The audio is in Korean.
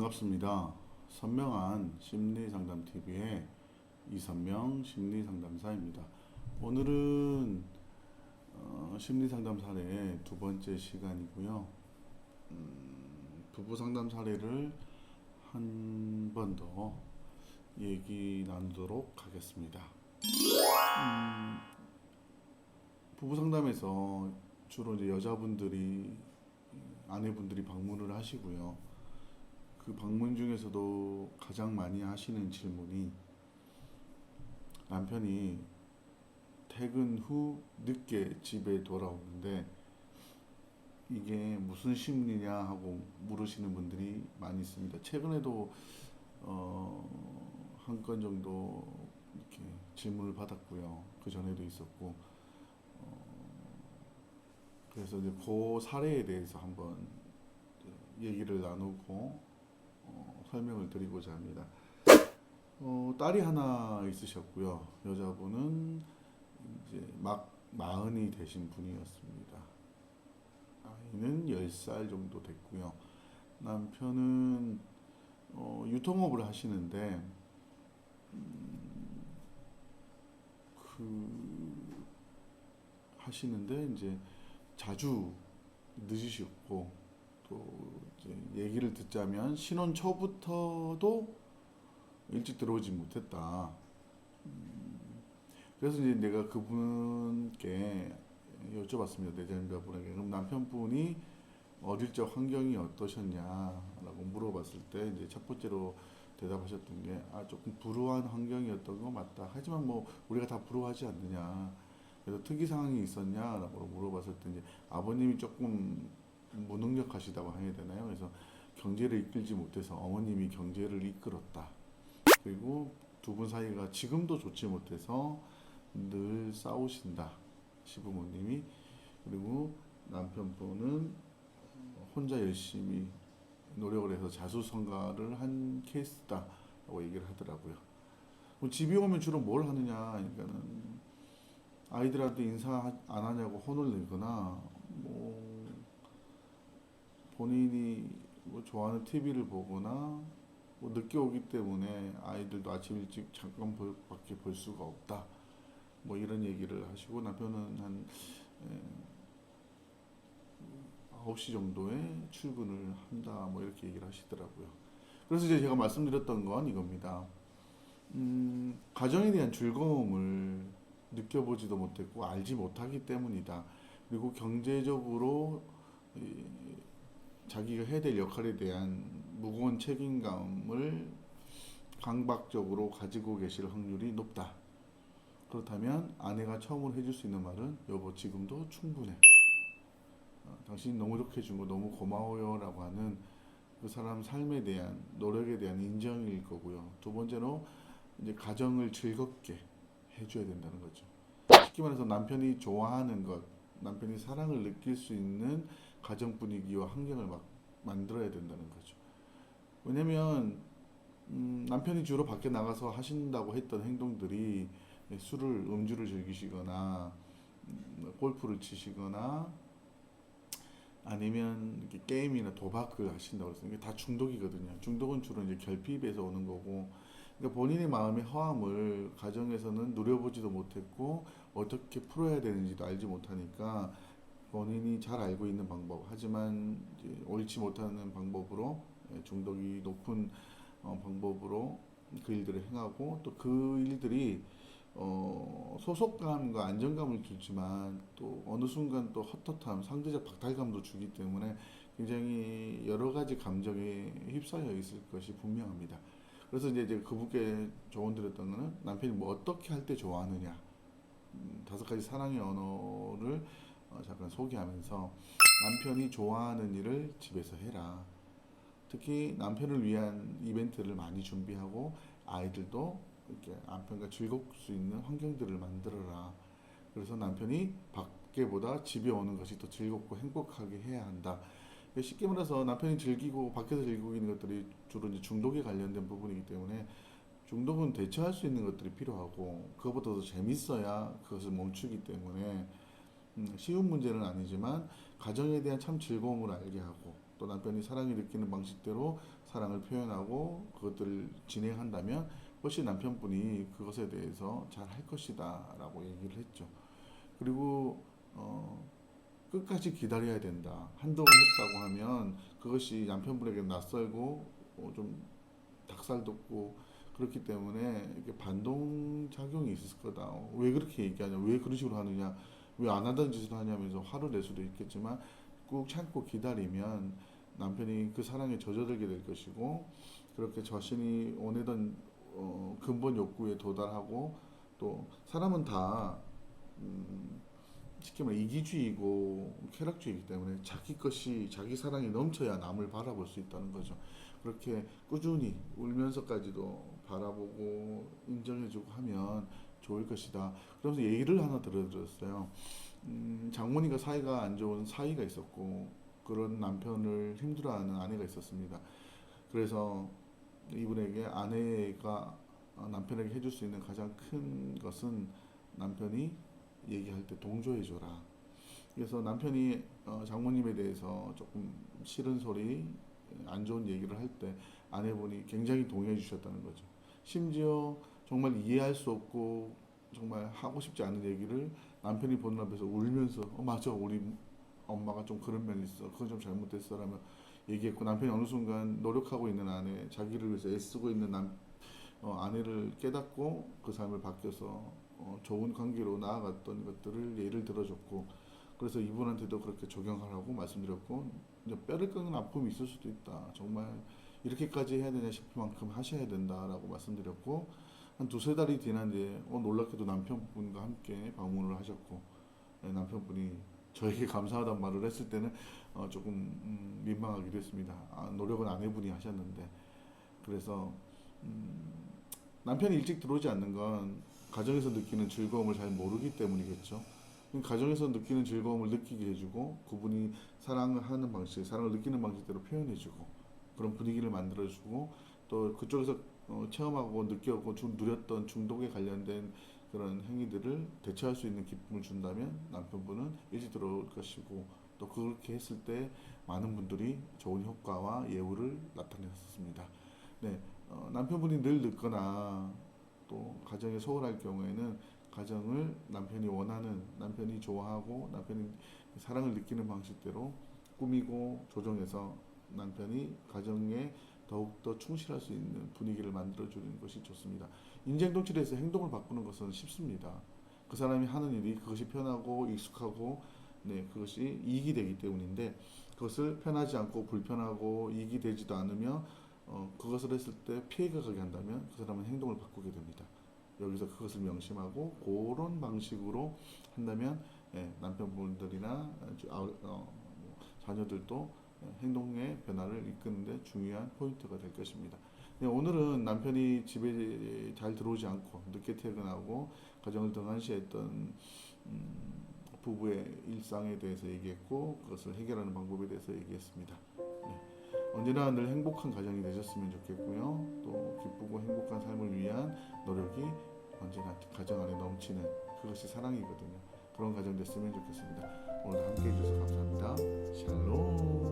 반갑습니다. 선명한 심리상담TV의 이선명 심리상담사입니다. 오늘은 심리상담 사례의 두 번째 시간이고요. 부부 상담 사례를 한 번 더 얘기 나누도록 하겠습니다. 부부 상담에서 주로 이제 여자분들이 아내분들이 방문을 하시고요. 그 방문 중에서도 가장 많이 하시는 질문이 남편이 퇴근 후 늦게 집에 돌아오는데 이게 무슨 심리냐 하고 물으시는 분들이 많이 있습니다. 최근에도 한 건 정도 이렇게 질문을 받았고요. 그 전에도 있었고, 그래서 이제 그 사례에 대해서 한번 얘기를 나누고 설명을 드리고자 합니다. 딸이 하나 있으셨고요. 여자분은 이제 막 마흔이 되신 분이었습니다. 아이는 10살 정도 됐고요. 남편은 유통업을 하시는데 이제 자주 늦으셨고, 또 이제 얘기를 듣자면 신혼 초부터도 일찍 들어오지 못했다. 그래서 이제 내가 그분께 여쭤봤습니다. 내장자분에게. 그럼 남편분이 어릴 적 환경이 어떠셨냐라고 물어봤을 때 이제 첫 번째로 대답하셨던 게 조금 불우한 환경이었던 거 맞다. 하지만 뭐 우리가 다 불우하지 않느냐. 그래서 특이 상황이 있었냐라고 물어봤을 때 이제 아버님이 조금 무능력하시다고 해야 되나요? 그래서 경제를 이끌지 못해서 어머님이 경제를 이끌었다. 그리고 두 분 사이가 지금도 좋지 못해서 늘 싸우신다. 시부모님이. 그리고 남편분은 혼자 열심히 노력을 해서 자수성가를 한 케이스다라고 얘기를 하더라고요. 집에 오면 주로 뭘 하느냐, 그러니까는 아이들한테 인사 안 하냐고 혼을 내거나, 뭐 본인이 뭐 좋아하는 TV를 보거나, 뭐 늦게 오기 때문에 아이들도 아침 일찍 잠깐밖에 볼 수가 없다. 뭐 이런 얘기를 하시고, 남편은 한 9시 정도에 출근을 한다. 뭐 이렇게 얘기를 하시더라고요. 그래서 이제 제가 말씀드렸던 건 이겁니다. 가정에 대한 즐거움을 느껴보지도 못했고 알지 못하기 때문이다. 그리고 경제적으로 자기가 해야 될 역할에 대한 무거운 책임감을 강박적으로 가지고 계실 확률이 높다. 그렇다면 아내가 처음으로 해줄 수 있는 말은 여보 지금도 충분해. 당신이 너무 이렇게 해준 거 너무 고마워요 라고 하는 그 사람 삶에 대한 노력에 대한 인정일 거고요. 두 번째로 이제 가정을 즐겁게 해줘야 된다는 거죠. 쉽게 말해서 남편이 좋아하는 것, 남편이 사랑을 느낄 수 있는 가정 분위기와 환경을 막 만들어야 된다는 거죠. 왜냐면 남편이 주로 밖에 나가서 하신다고 했던 행동들이 음주를 즐기시거나 골프를 치시거나 아니면 이렇게 게임이나 도박을 하신다고 해서 이게 다 중독이거든요. 중독은 주로 이제 결핍에서 오는 거고, 그러니까 본인의 마음의 허함을 가정에서는 누려보지도 못했고 어떻게 풀어야 되는지도 알지 못하니까 본인이 잘 알고 있는 방법, 하지만 이제 옳지 못하는 방법으로 중독이 높은 방법으로 그 일들을 행하고, 또 그 일들이 소속감과 안정감을 주지만 또 어느 순간 또 헛헛함, 상대적 박탈감도 주기 때문에 굉장히 여러 가지 감정에 휩싸여 있을 것이 분명합니다. 그래서 이제 그분께 조언 드렸던 거는 남편이 뭐 어떻게 할 때 좋아하느냐, 5가지 사랑의 언어를 잠깐 소개하면서 남편이 좋아하는 일을 집에서 해라. 특히 남편을 위한 이벤트를 많이 준비하고 아이들도 이렇게 남편과 즐거울 수 있는 환경들을 만들어라. 그래서 남편이 밖에보다 집에 오는 것이 더 즐겁고 행복하게 해야 한다. 쉽게 말해서 남편이 즐기고 밖에서 즐기고 있는 것들이 주로 이제 중독에 관련된 부분이기 때문에 중독은 대처할 수 있는 것들이 필요하고 그것보다 더 재밌어야 그것을 멈추기 때문에 쉬운 문제는 아니지만 가정에 대한 참 즐거움을 알게 하고 또 남편이 사랑을 느끼는 방식대로 사랑을 표현하고 그것들을 진행한다면 훨씬 남편분이 그것에 대해서 잘 할 것이다 라고 얘기를 했죠. 그리고 끝까지 기다려야 된다. 한두 번 했다고 하면 그것이 남편분에게 낯설고 좀 닭살돋고 그렇기 때문에 이게 반동작용이 있을 거다. 왜 그렇게 얘기하냐, 왜 그런 식으로 하느냐, 왜 안 하던 짓을 하냐면서 화를 낼 수도 있겠지만 꾹 참고 기다리면 남편이 그 사랑에 젖어들게 될 것이고, 그렇게 자신이 원하던 근본 욕구에 도달하고, 또 사람은 다 쉽게 말해 이기주의고 쾌락주의이기 때문에 자기 것이, 자기 사랑이 넘쳐야 남을 바라볼 수 있다는 거죠. 그렇게 꾸준히 울면서까지도 바라보고 인정해주고 하면 좋을 것이다. 그러면서 얘기를 하나 들어드렸어요. 장모님과 사이가 안 좋은 사이가 있었고 그런 남편을 힘들어하는 아내가 있었습니다. 그래서 이분에게 아내가 남편에게 해줄 수 있는 가장 큰 것은 남편이 얘기할 때 동조해줘라. 그래서 남편이 장모님에 대해서 조금 싫은 소리, 안 좋은 얘기를 할 때 아내분이 굉장히 동의해 주셨다는 거죠. 심지어 정말 이해할 수 없고 정말 하고 싶지 않은 얘기를 남편이 보는 앞에서 울면서 맞아, 우리 엄마가 좀 그런 면이 있어, 그건 좀 잘못됐어 라며 얘기했고, 남편이 어느 순간 노력하고 있는 아내, 자기를 위해서 애쓰고 있는 아내를 깨닫고 그 삶을 바뀌어서 좋은 관계로 나아갔던 것들을 예를 들어줬고, 그래서 이분한테도 그렇게 적용하라고 말씀드렸고, 이제 뼈를 깎는 아픔이 있을 수도 있다. 정말 이렇게까지 해야 되냐 싶을 만큼 하셔야 된다라고 말씀드렸고, 한 두세 달이 지난 놀랍게도 남편분과 함께 방문을 하셨고, 남편분이 저에게 감사하다는 말을 했을 때는 조금 민망하기도 했습니다. 노력은 아내분이 하셨는데. 그래서 남편이 일찍 들어오지 않는 건 가정에서 느끼는 즐거움을 잘 모르기 때문이겠죠. 가정에서 느끼는 즐거움을 느끼게 해주고, 그분이 사랑을 하는 방식, 사랑을 느끼는 방식대로 표현해주고, 그런 분위기를 만들어주고, 또 그쪽에서 체험하고 느꼈고 누렸던 중독에 관련된 그런 행위들을 대처할 수 있는 기쁨을 준다면 남편분은 일찍 들어올 것이고, 또 그렇게 했을 때 많은 분들이 좋은 효과와 예우를 나타냈습니다. 네, 남편분이 늘 늦거나 또 가정에 소홀할 경우에는 가정을 남편이 원하는, 남편이 좋아하고 남편이 사랑을 느끼는 방식대로 꾸미고 조정해서 남편이 가정에 더욱더 충실할 수 있는 분위기를 만들어주는 것이 좋습니다. 인지행동치료에서 행동을 바꾸는 것은 쉽습니다. 그 사람이 하는 일이 그것이 편하고 익숙하고, 네, 그것이 이익이 되기 때문인데, 그것을 편하지 않고 불편하고 이익이 되지도 않으며 그것을 했을 때 피해가 가게 한다면 그 사람은 행동을 바꾸게 됩니다. 여기서 그것을 명심하고 그런 방식으로 한다면 남편분들이나 자녀들도 행동의 변화를 이끄는데 중요한 포인트가 될 것입니다. 네, 오늘은 남편이 집에 잘 들어오지 않고 늦게 퇴근하고 가정을 등한시했던 부부의 일상에 대해서 얘기했고, 그것을 해결하는 방법에 대해서 얘기했습니다. 네, 언제나 늘 행복한 가정이 되셨으면 좋겠고요. 또 기쁘고 행복한 삶을 위한 노력이 언제나 가정 안에 넘치는, 그것이 사랑이거든요. 그런 가정 됐으면 좋겠습니다. 오늘 함께 해주셔서 감사합니다. 샬롬.